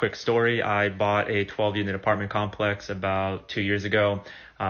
Quick story, I bought a 12-unit apartment complex about 2 years ago,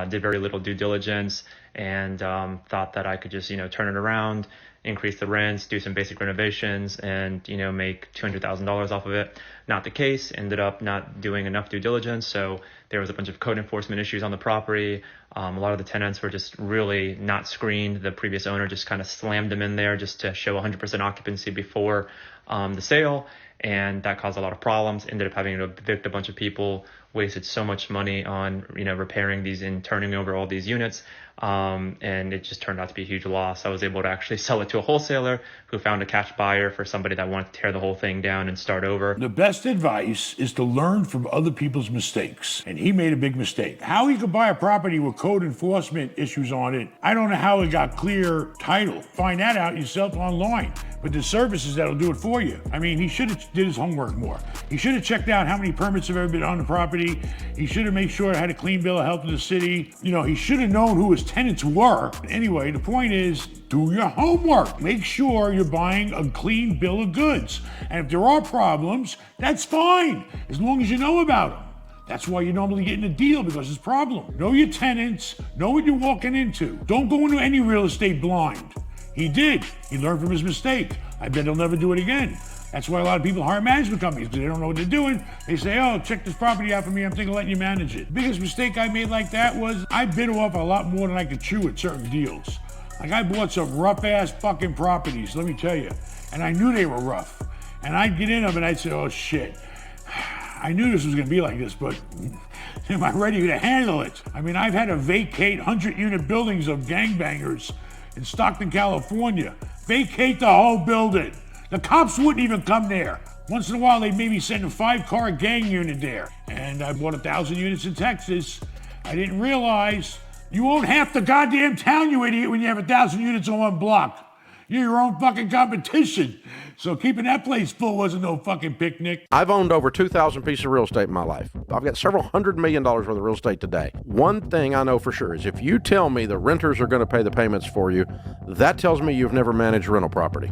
did very little due diligence, and thought that I could just, turn it around, increase the rents, do some basic renovations, and, make $200,000 off of it. Not the case, ended up not doing enough due diligence, so there was a bunch of code enforcement issues on the property. A lot of the tenants were just really not screened. The previous owner just kind of slammed them in there just to show 100% occupancy before the sale. And that caused a lot of problems. Ended up having to evict a bunch of people, wasted so much money on, repairing these and turning over all these units. And it just turned out to be a huge loss. I was able to actually sell it to a wholesaler who found a cash buyer for somebody that wanted to tear the whole thing down and start over. The best advice is to learn from other people's mistakes. And he made a big mistake. How he could buy a property with code enforcement issues on it, I don't know how he got clear title. Find that out yourself online. But there's services that'll do it for you. I mean, he should have did his homework more. He should have checked out how many permits have ever been on the property. He should have made sure it had a clean bill of health in the city. He should have known who his tenants were. Anyway, the point is, do your homework. Make sure you're buying a clean bill of goods. And if there are problems, that's fine, as long as you know about them. That's why you're normally getting a deal, because there's problem. Know your tenants, know what you're walking into. Don't go into any real estate blind. He did. He learned from his mistake. I bet he'll never do it again. That's why a lot of people hire management companies, because they don't know what they're doing. They say, oh, check this property out for me. I'm thinking of letting you manage it. The biggest mistake I made like that was I bit off a lot more than I could chew at certain deals. Like, I bought some rough-ass fucking properties, let me tell you. And I knew they were rough. And I'd get in them and I'd say, oh, shit. I knew this was going to be like this, but am I ready to handle it? I mean, I've had to vacate 100-unit buildings of gangbangers in Stockton, California. Vacate the whole building. The cops wouldn't even come there. Once in a while, they'd maybe send a 5-car gang unit there. And I bought 1,000 units in Texas. I didn't realize you own half the goddamn town, you idiot, when you have 1,000 units on one block. You're your own fucking competition. So keeping that place full wasn't no fucking picnic. I've owned over 2,000 pieces of real estate in my life. I've got several $100 million worth of real estate today. One thing I know for sure is if you tell me the renters are going to pay the payments for you, that tells me you've never managed rental property.